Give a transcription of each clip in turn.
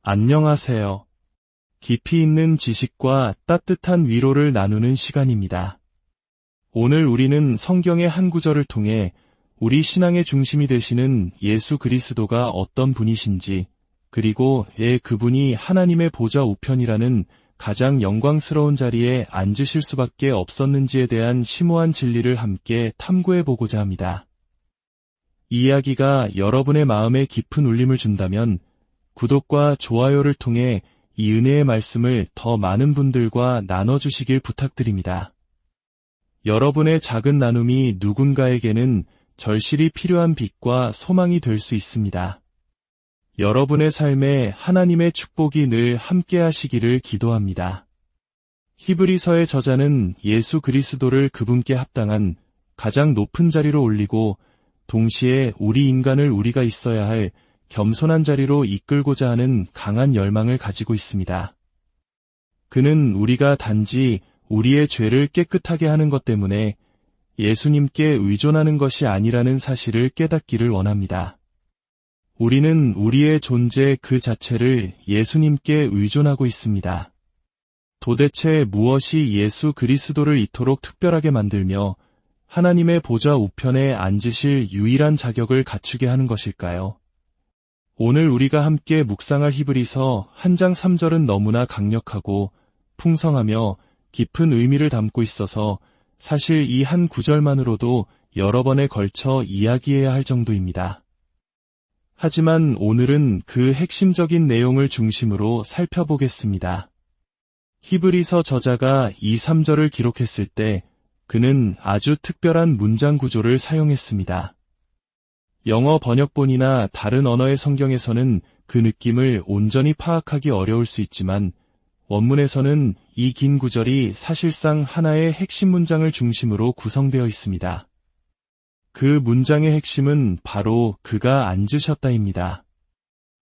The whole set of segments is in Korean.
안녕하세요. 깊이 있는 지식과 따뜻한 위로를 나누는 시간입니다. 오늘 우리는 성경의 한 구절을 통해 우리 신앙의 중심이 되시는 예수 그리스도가 어떤 분이신지, 그리고 그분이 하나님의 보좌 우편이라는 가장 영광스러운 자리에 앉으실 수밖에 없었는지에 대한 심오한 진리를 함께 탐구해보고자 합니다. 이 이야기가 여러분의 마음에 깊은 울림을 준다면 구독과 좋아요를 통해 이 은혜의 말씀을 더 많은 분들과 나눠주시길 부탁드립니다. 여러분의 작은 나눔이 누군가에게는 절실히 필요한 빛과 소망이 될 수 있습니다. 여러분의 삶에 하나님의 축복이 늘 함께 하시기를 기도합니다. 히브리서의 저자는 예수 그리스도를 그분께 합당한 가장 높은 자리로 올리고 동시에 우리 인간을 우리가 있어야 할 겸손한 자리로 이끌고자 하는 강한 열망을 가지고 있습니다. 그는 우리가 단지 우리의 죄를 깨끗하게 하는 것 때문에 예수님께 의존하는 것이 아니라는 사실을 깨닫기를 원합니다. 우리는 우리의 존재 그 자체를 예수님께 의존하고 있습니다. 도대체 무엇이 예수 그리스도를 이토록 특별하게 만들며 하나님의 보좌 우편에 앉으실 유일한 자격을 갖추게 하는 것일까요? 오늘 우리가 함께 묵상할 히브리서 1장 3절은 너무나 강력하고 풍성하며 깊은 의미를 담고 있어서 사실 이 한 구절만으로도 여러 번에 걸쳐 이야기해야 할 정도입니다. 하지만 오늘은 그 핵심적인 내용을 중심으로 살펴보겠습니다. 히브리서 저자가 이 3절을 기록했을 때 그는 아주 특별한 문장 구조를 사용했습니다. 영어 번역본이나 다른 언어의 성경에서는 그 느낌을 온전히 파악하기 어려울 수 있지만 원문에서는 이 긴 구절이 사실상 하나의 핵심 문장을 중심으로 구성되어 있습니다. 그 문장의 핵심은 바로 그가 앉으셨다입니다.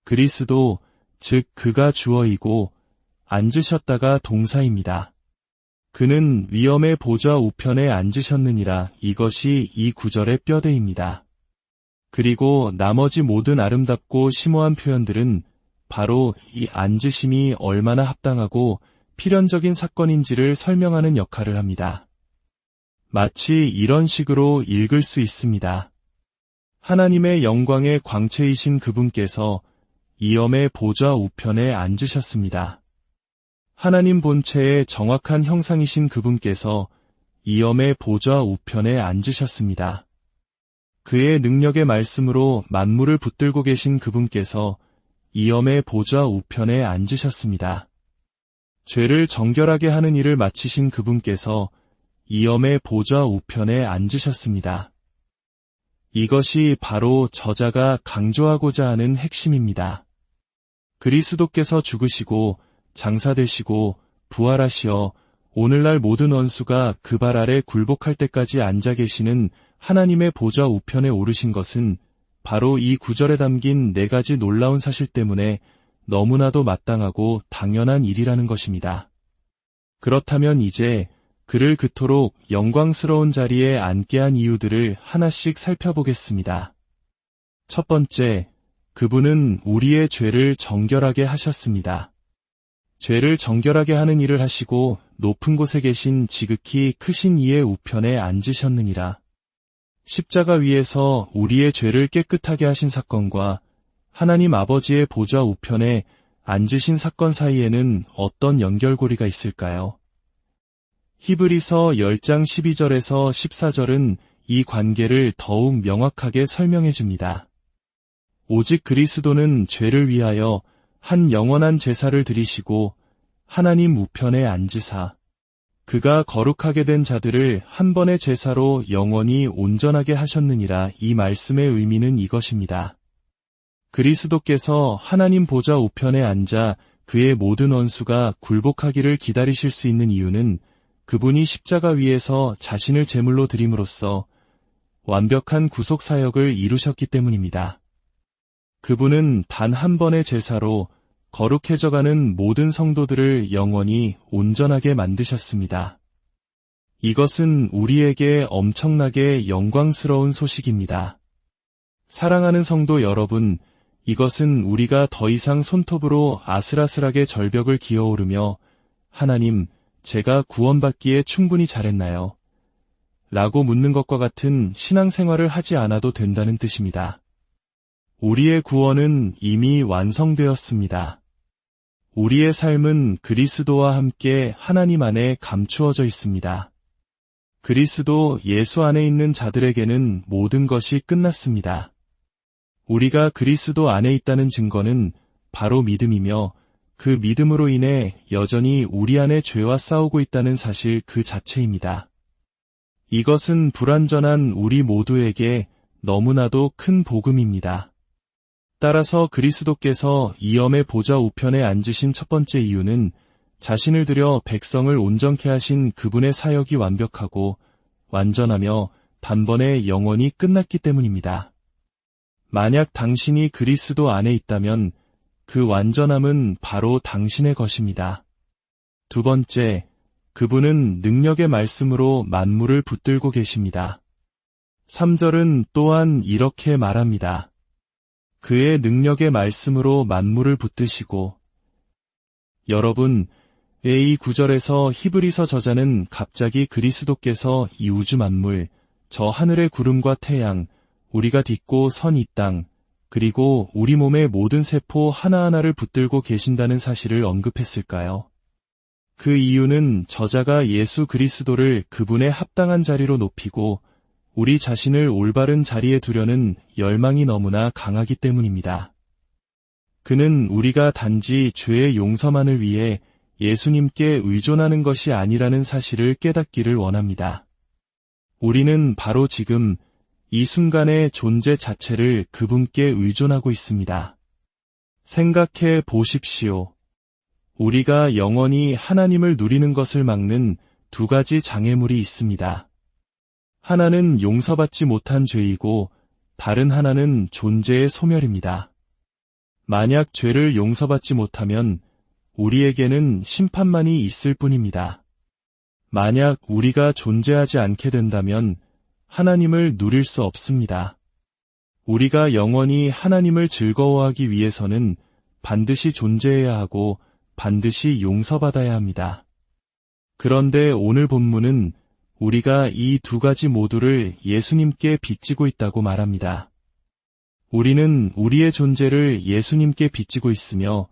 그리스도, 즉 그가 주어이고 앉으셨다가 동사입니다. 그는 위엄의 보좌 우편에 앉으셨느니라, 이것이 이 구절의 뼈대입니다. 그리고 나머지 모든 아름답고 심오한 표현들은 바로 이 앉으심이 얼마나 합당하고 필연적인 사건인지를 설명하는 역할을 합니다. 마치 이런 식으로 읽을 수 있습니다. 하나님의 영광의 광채이신 그분께서 위엄의 보좌 우편에 앉으셨습니다. 하나님 본체의 정확한 형상이신 그분께서 위엄의 보좌 우편에 앉으셨습니다. 그의 능력의 말씀으로 만물을 붙들고 계신 그분께서 위엄의 보좌 우편에 앉으셨습니다. 죄를 정결하게 하는 일을 마치신 그분께서 위엄의 보좌 우편에 앉으셨습니다. 이것이 바로 저자가 강조하고자 하는 핵심입니다. 그리스도께서 죽으시고 장사되시고 부활하시어 오늘날 모든 원수가 그 발 아래 굴복할 때까지 앉아 계시는 하나님의 보좌 우편에 오르신 것은 바로 이 구절에 담긴 4가지 놀라운 사실 때문에 너무나도 마땅하고 당연한 일이라는 것입니다. 그렇다면 이제 그를 그토록 영광스러운 자리에 앉게 한 이유들을 하나씩 살펴보겠습니다. 첫 번째, 그분은 우리의 죄를 정결하게 하셨습니다. 죄를 정결하게 하는 일을 하시고 높은 곳에 계신 지극히 크신 이의 우편에 앉으셨느니라. 십자가 위에서 우리의 죄를 깨끗하게 하신 사건과 하나님 아버지의 보좌 우편에 앉으신 사건 사이에는 어떤 연결고리가 있을까요? 히브리서 10장 12절에서 14절은 이 관계를 더욱 명확하게 설명해 줍니다. 오직 그리스도는 죄를 위하여 한 영원한 제사를 드리시고 하나님 우편에 앉으사 그가 거룩하게 된 자들을 한 번의 제사로 영원히 온전하게 하셨느니라. 이 말씀의 의미는 이것입니다. 그리스도께서 하나님 보좌 우편에 앉아 그의 모든 원수가 굴복하기를 기다리실 수 있는 이유는 그분이 십자가 위에서 자신을 제물로 드림으로써 완벽한 구속 사역을 이루셨기 때문입니다. 그분은 단 한 번의 제사로 거룩해져가는 모든 성도들을 영원히 온전하게 만드셨습니다. 이것은 우리에게 엄청나게 영광스러운 소식입니다. 사랑하는 성도 여러분, 이것은 우리가 더 이상 손톱으로 아슬아슬하게 절벽을 기어오르며 하나님, 제가 구원받기에 충분히 잘했나요? 라고 묻는 것과 같은 신앙생활을 하지 않아도 된다는 뜻입니다. 우리의 구원은 이미 완성되었습니다. 우리의 삶은 그리스도와 함께 하나님 안에 감추어져 있습니다. 그리스도 예수 안에 있는 자들에게는 모든 것이 끝났습니다. 우리가 그리스도 안에 있다는 증거는 바로 믿음이며 그 믿음으로 인해 여전히 우리 안에 죄와 싸우고 있다는 사실 그 자체입니다. 이것은 불완전한 우리 모두에게 너무나도 큰 복음입니다. 따라서 그리스도께서 이 염의 보좌 우편에 앉으신 첫 번째 이유는 자신을 들여 백성을 온전케 하신 그분의 사역이 완벽하고 완전하며 단번에 영원히 끝났기 때문입니다. 만약 당신이 그리스도 안에 있다면 그 완전함은 바로 당신의 것입니다. 두 번째, 그분은 능력의 말씀으로 만물을 붙들고 계십니다. 3절은 또한 이렇게 말합니다. 그의 능력의 말씀으로 만물을 붙드시고. 여러분, 이 9절에서 히브리서 저자는 갑자기 그리스도께서 이 우주 만물, 저 하늘의 구름과 태양, 우리가 딛고 선 이 땅, 그리고 우리 몸의 모든 세포 하나하나를 붙들고 계신다는 사실을 언급했을까요? 그 이유는 저자가 예수 그리스도를 그분의 합당한 자리로 높이고 우리 자신을 올바른 자리에 두려는 열망이 너무나 강하기 때문입니다. 그는 우리가 단지 죄의 용서만을 위해 예수님께 의존하는 것이 아니라는 사실을 깨닫기를 원합니다. 우리는 바로 지금 이 순간의 존재 자체를 그분께 의존하고 있습니다. 생각해 보십시오. 우리가 영원히 하나님을 누리는 것을 막는 두 가지 장애물이 있습니다. 하나는 용서받지 못한 죄이고 다른 하나는 존재의 소멸입니다. 만약 죄를 용서받지 못하면 우리에게는 심판만이 있을 뿐입니다. 만약 우리가 존재하지 않게 된다면 하나님을 누릴 수 없습니다. 우리가 영원히 하나님을 즐거워하기 위해서는 반드시 존재해야 하고 반드시 용서받아야 합니다. 그런데 오늘 본문은 우리가 이 두 가지 모두를 예수님께 빚지고 있다고 말합니다. 우리는 우리의 존재를 예수님께 빚지고 있으며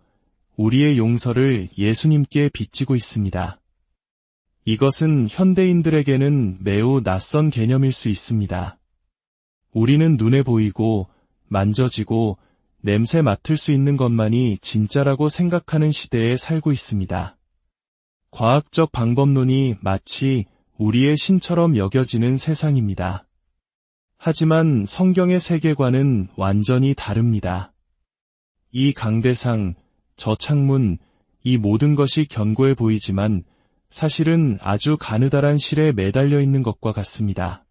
우리의 용서를 예수님께 빚지고 있습니다. 이것은 현대인들에게는 매우 낯선 개념일 수 있습니다. 우리는 눈에 보이고 만져지고 냄새 맡을 수 있는 것만이 진짜라고 생각하는 시대에 살고 있습니다. 과학적 방법론이 마치 우리의 신처럼 여겨지는 세상입니다. 하지만 성경의 세계관은 완전히 다릅니다. 이 강대상, 저 창문, 이 모든 것이 견고해 보이지만 사실은 아주 가느다란 실에 매달려 있는 것과 같습니다.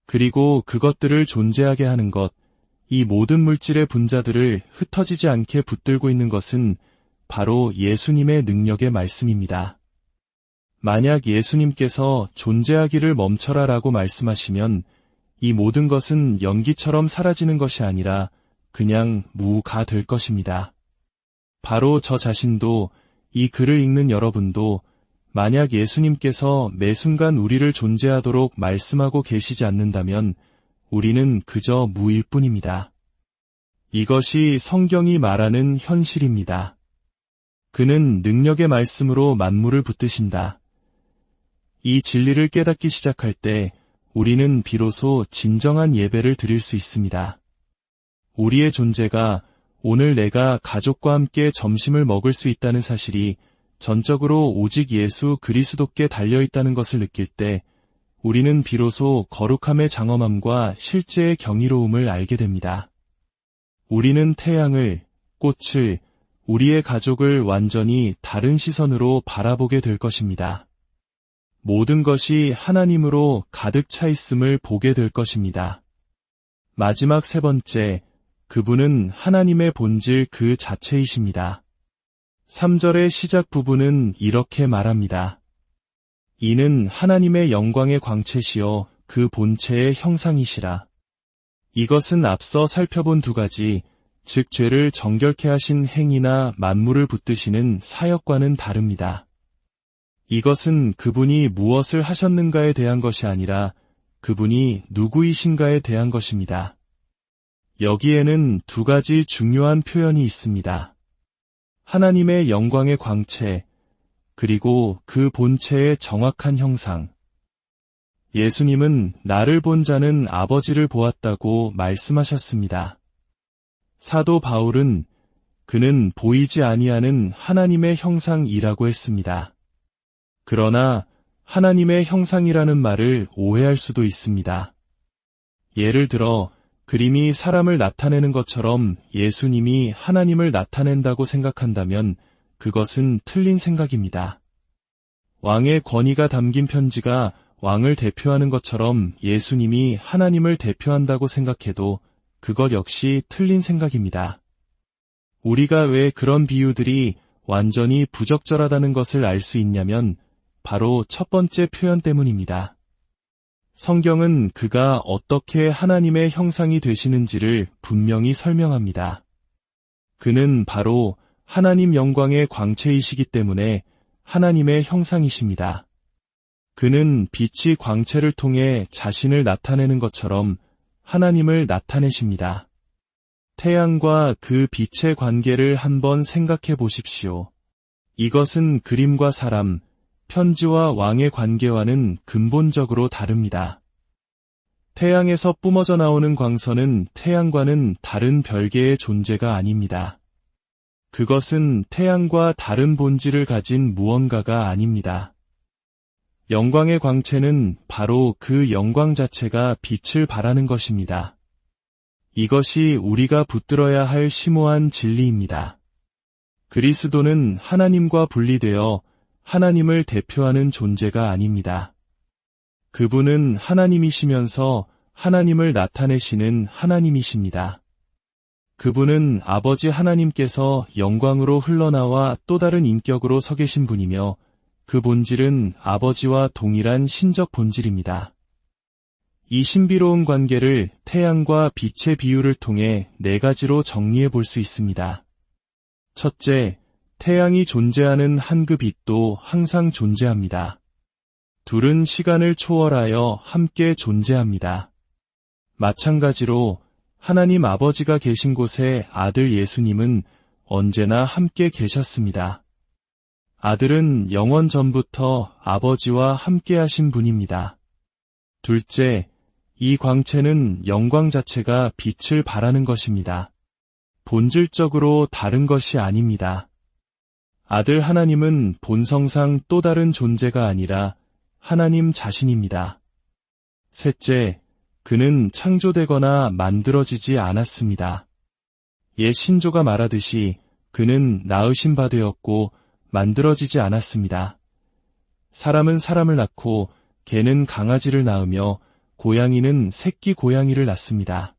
그리고 그것들을 존재하게 하는 것, 이 모든 물질의 분자들을 흩어지지 않게 붙들고 있는 것은 바로 예수님의 능력의 말씀입니다. 만약 예수님께서 존재하기를 멈춰라라고 말씀하시면 이 모든 것은 연기처럼 사라지는 것이 아니라 그냥 무가 될 것입니다. 바로 저 자신도 이 글을 읽는 여러분도 만약 예수님께서 매 순간 우리를 존재하도록 말씀하고 계시지 않는다면 우리는 그저 무일 뿐입니다. 이것이 성경이 말하는 현실입니다. 그는 능력의 말씀으로 만물을 붙드신다. 이 진리를 깨닫기 시작할 때 우리는 비로소 진정한 예배를 드릴 수 있습니다. 우리의 존재가 오늘 내가 가족과 함께 점심을 먹을 수 있다는 사실이 전적으로 오직 예수 그리스도께 달려있다는 것을 느낄 때 우리는 비로소 거룩함의 장엄함과 실제의 경이로움을 알게 됩니다. 우리는 태양을, 꽃을, 우리의 가족을 완전히 다른 시선으로 바라보게 될 것입니다. 모든 것이 하나님으로 가득 차 있음을 보게 될 것입니다. 마지막 세 번째, 그분은 하나님의 본질 그 자체이십니다. 3절의 시작 부분은 이렇게 말합니다. 이는 하나님의 영광의 광채시여 그 본체의 형상이시라. 이것은 앞서 살펴본 두 가지, 즉 죄를 정결케 하신 행위나 만물을 붙드시는 사역과는 다릅니다. 이것은 그분이 무엇을 하셨는가에 대한 것이 아니라 그분이 누구이신가에 대한 것입니다. 여기에는 두 가지 중요한 표현이 있습니다. 하나님의 영광의 광채, 그리고 그 본체의 정확한 형상. 예수님은 나를 본 자는 아버지를 보았다고 말씀하셨습니다. 사도 바울은 그는 보이지 아니하는 하나님의 형상이라고 했습니다. 그러나 하나님의 형상이라는 말을 오해할 수도 있습니다. 예를 들어 그림이 사람을 나타내는 것처럼 예수님이 하나님을 나타낸다고 생각한다면 그것은 틀린 생각입니다. 왕의 권위가 담긴 편지가 왕을 대표하는 것처럼 예수님이 하나님을 대표한다고 생각해도 그것 역시 틀린 생각입니다. 우리가 왜 그런 비유들이 완전히 부적절하다는 것을 알 수 있냐면 바로 첫 번째 표현 때문입니다. 성경은 그가 어떻게 하나님의 형상이 되시는지를 분명히 설명합니다. 그는 바로 하나님 영광의 광채이시기 때문에 하나님의 형상이십니다. 그는 빛이 광채를 통해 자신을 나타내는 것처럼 하나님을 나타내십니다. 태양과 그 빛의 관계를 한번 생각해 보십시오. 이것은 그림과 사람, 편지와 왕의 관계와는 근본적으로 다릅니다. 태양에서 뿜어져 나오는 광선은 태양과는 다른 별개의 존재가 아닙니다. 그것은 태양과 다른 본질을 가진 무언가가 아닙니다. 영광의 광채는 바로 그 영광 자체가 빛을 발하는 것입니다. 이것이 우리가 붙들어야 할 심오한 진리입니다. 그리스도는 하나님과 분리되어 하나님을 대표하는 존재가 아닙니다. 그분은 하나님이시면서 하나님을 나타내시는 하나님이십니다. 그분은 아버지 하나님께서 영광으로 흘러나와 또 다른 인격으로 서 계신 분이며 그 본질은 아버지와 동일한 신적 본질입니다. 이 신비로운 관계를 태양과 빛의 비유를 통해 네 가지로 정리해 볼 수 있습니다. 첫째, 태양이 존재하는 한 그 빛도 항상 존재합니다. 둘은 시간을 초월하여 함께 존재합니다. 마찬가지로 하나님 아버지가 계신 곳에 아들 예수님은 언제나 함께 계셨습니다. 아들은 영원 전부터 아버지와 함께 하신 분입니다. 둘째, 이 광채는 영광 자체가 빛을 발하는 것입니다. 본질적으로 다른 것이 아닙니다. 아들 하나님은 본성상 또 다른 존재가 아니라 하나님 자신입니다. 셋째, 그는 창조되거나 만들어지지 않았습니다. 옛 신조가 말하듯이 그는 낳으신 바 되었고 만들어지지 않았습니다. 사람은 사람을 낳고 개는 강아지를 낳으며 고양이는 새끼 고양이를 낳습니다.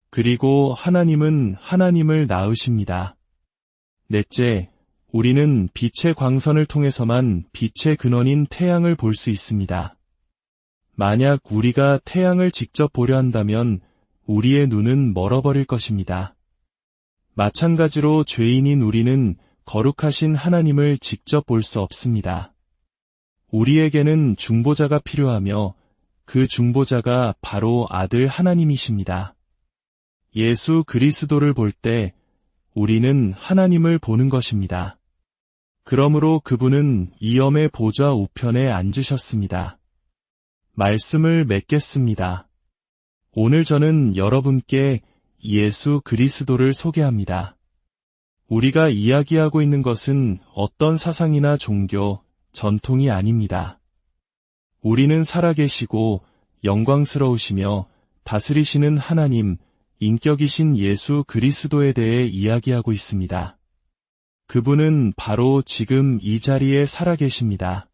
그리고 하나님은 하나님을 낳으십니다. 넷째, 우리는 빛의 광선을 통해서만 빛의 근원인 태양을 볼 수 있습니다. 만약 우리가 태양을 직접 보려 한다면 우리의 눈은 멀어버릴 것입니다. 마찬가지로 죄인인 우리는 거룩하신 하나님을 직접 볼 수 없습니다. 우리에게는 중보자가 필요하며 그 중보자가 바로 아들 하나님이십니다. 예수 그리스도를 볼 때 우리는 하나님을 보는 것입니다. 그러므로 그분은 이엄의 보좌 우편에 앉으셨습니다. 말씀을 맺겠습니다. 오늘 저는 여러분께 예수 그리스도를 소개합니다. 우리가 이야기하고 있는 것은 어떤 사상이나 종교, 전통이 아닙니다. 우리는 살아계시고 영광스러우시며 다스리시는 하나님, 인격이신 예수 그리스도에 대해 이야기하고 있습니다. 그분은 바로 지금 이 자리에 살아계십니다.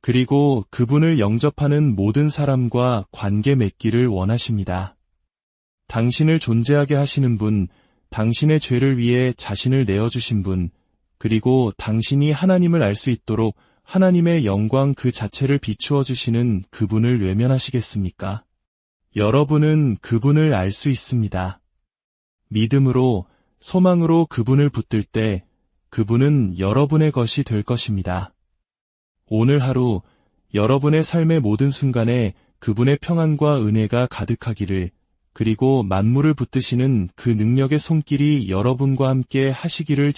그리고 그분을 영접하는 모든 사람과 관계 맺기를 원하십니다. 당신을 존재하게 하시는 분, 당신의 죄를 위해 자신을 내어주신 분, 그리고 당신이 하나님을 알 수 있도록 하나님의 영광 그 자체를 비추어 주시는 그분을 외면하시겠습니까? 여러분은 그분을 알 수 있습니다. 믿음으로, 소망으로 그분을 붙들 때 그분은 여러분의 것이 될 것입니다. 오늘 하루 여러분의 삶의 모든 순간에 그분의 평안과 은혜가 가득하기를, 그리고 만물을 붙드시는 그 능력의 손길이 여러분과 함께 하시기를